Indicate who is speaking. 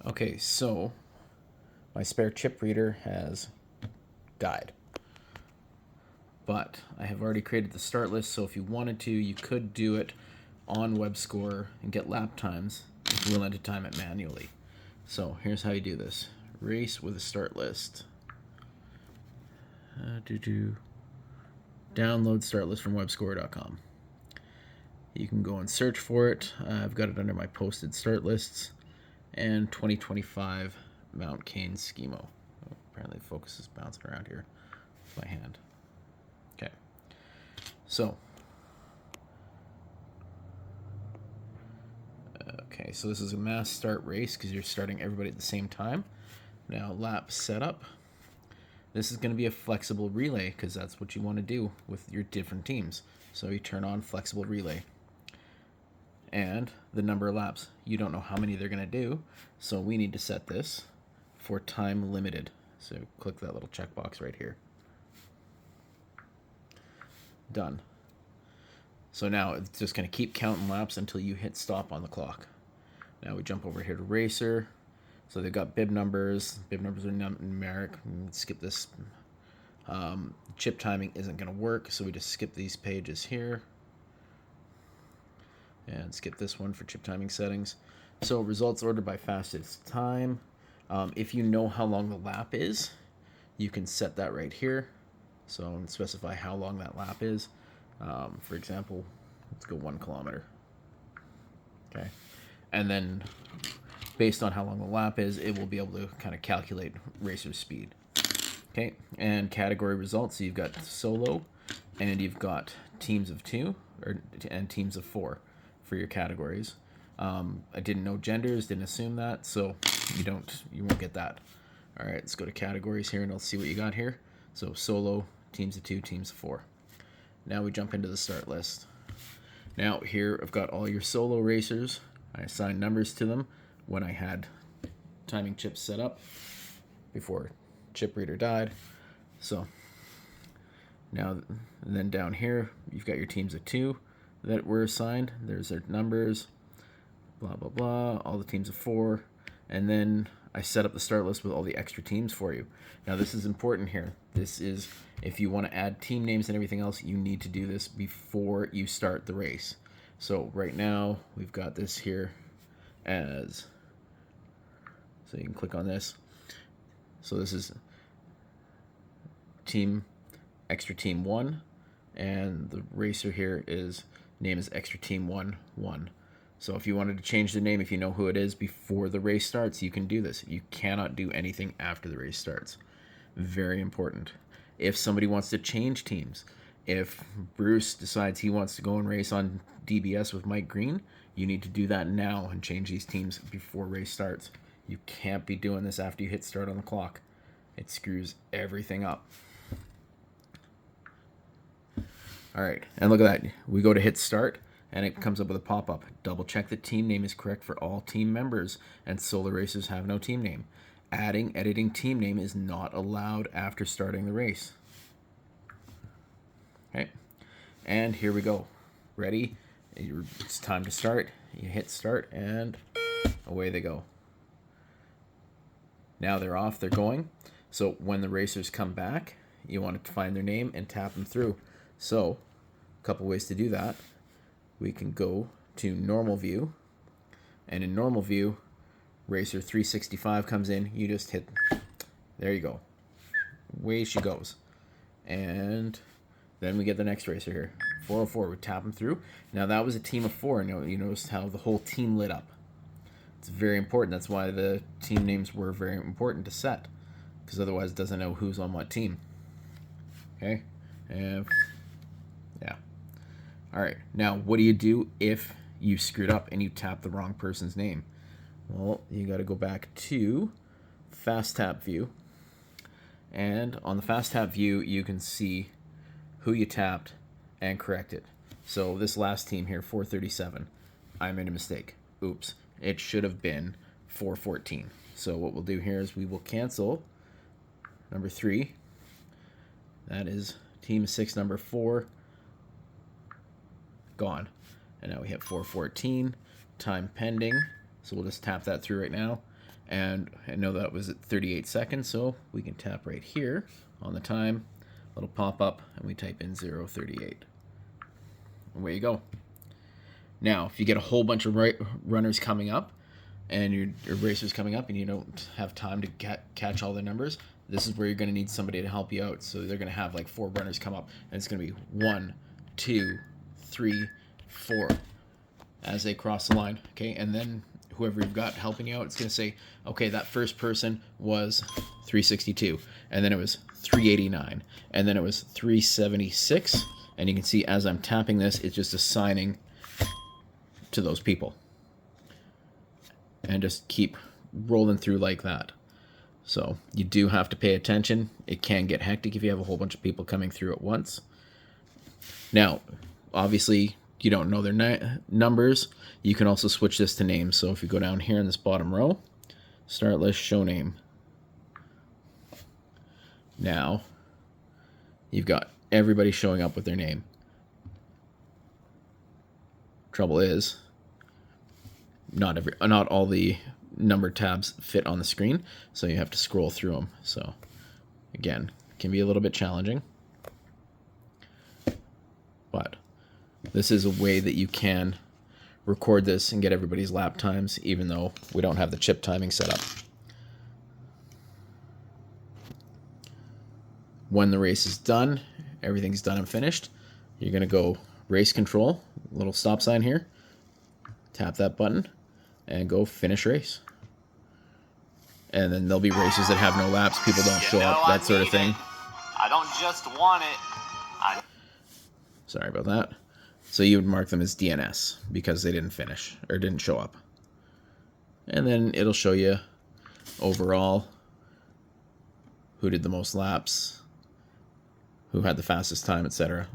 Speaker 1: Okay, so my spare chip reader has died. But I have already created the start list, so if you wanted to, you could do it on WebScore and get lap times if you're willing to time it manually. So here's how you do this. Race with a start list. Download start list from webscore.com. You can go and search for it. I've got it under my posted start lists and 2025 Mount Cain Schemo. Oh, apparently the focus is bouncing around here with my hand. Okay. So this is a mass start race because you're starting everybody at the same time. Now lap setup. This is going to be a flexible relay because that's what you want to do with your different teams. So you turn on flexible relay. And the number of laps. You don't know how many they're going to do, so we need to set this for time limited. So click that little checkbox right here. Done. So now it's just going to keep counting laps until you hit stop on the clock. Now we jump over here to Racer. So they've got bib numbers. Bib numbers are numeric. Skip this. Chip timing isn't going to work, so we just skip these pages here. And skip this one for chip timing settings. So results ordered by fastest time. If you know how long the lap is, you can set that right here. So specify how long that lap is. For example, let's go 1 kilometer. Okay. And then based on how long the lap is, it will be able to kind of calculate racer's speed. Okay. And category results. So you've got solo and you've got teams of 2 and teams of 4 for your categories. I didn't know genders, didn't assume that, so you won't get that. All right, let's go to categories here and I'll see what you got here. So solo, teams of 2, teams of 4. Now we jump into the start list. Now here I've got all your solo racers. I assigned numbers to them when I had timing chips set up before chip reader died. So now, and then down here, you've got your teams of 2 that were assigned. There's their numbers, blah, blah, blah, all the teams of 4. And then I set up the start list with all the extra teams for you. Now, this is important here. This is, if you want to add team names and everything else, you need to do this before you start the race. So right now, we've got this here as, so you can click on this. So this is extra team 1, and the racer here is name is extra team 1. So if you wanted to change the name, if you know who it is before the race starts, you can do this. You cannot do anything after the race starts. Very important. If somebody wants to change teams, if Bruce decides he wants to go and race on DBS with Mike Green, you need to do that now and change these teams before race starts. You can't be doing this after you hit start on the clock. It screws everything up. All right, and look at that. We go to hit start, and it comes up with a pop-up. Double check the team name is correct for all team members, and solo racers have no team name. Editing team name is not allowed after starting the race. Okay, and here we go. Ready? It's time to start. You hit start, and away they go. Now they're off, they're going. So when the racers come back, you want to find their name and tap them through. So a couple ways to do that. We can go to normal view, and in normal view, racer 365 comes in. You just hit, there you go. Away she goes. And then we get the next racer here. 404, we tap them through. Now that was a team of 4, and you noticed how the whole team lit up. It's very important. That's why the team names were very important to set, because otherwise it doesn't know who's on what team. Okay, and yeah. All right, now what do you do if you screwed up and you tap the wrong person's name? Well, you got to go back to Fast Tap View, and on the Fast Tap View, you can see who you tapped and correct it. So this last team here, 437, I made a mistake. Oops. It should have been 414. So what we'll do here is we will cancel number 3. That is team 6, number 4. Gone. And now we have 414. Time pending. So we'll just tap that through right now. And I know that was at 38 seconds, so we can tap right here on the time. It'll pop up, and we type in 0:38. Away you go. Now, if you get a whole bunch of runners coming up, and your racers coming up, and you don't have time to catch all the numbers, this is where you're going to need somebody to help you out. So they're going to have like 4 runners come up, and it's going to be 1, 2, 3, 4 as they cross the line. Okay, and then whoever you've got helping you out, it's going to say, okay, that first person was 362, and then it was 389, and then it was 376, and you can see as I'm tapping this, it's just assigning to those people. And just keep rolling through like that. So you do have to pay attention. It can get hectic if you have a whole bunch of people coming through at once. Now, obviously, you don't know their numbers. You can also switch this to names. So if you go down here in this bottom row, start list, show name. Now, you've got everybody showing up with their name. Trouble is, not all the number tabs fit on the screen, so you have to scroll through them. So again, it can be a little bit challenging, but this is a way that you can record this and get everybody's lap times, even though we don't have the chip timing set up. When the race is done, everything's done and finished, you're going to go race control, little stop sign here, tap that button, and go finish race. And then there'll be races that have no laps, people don't show up, that sort of thing.
Speaker 2: I don't just want it.
Speaker 1: Sorry about that. So you would mark them as DNS because they didn't finish or didn't show up. And then it'll show you overall who did the most laps, who had the fastest time, etc.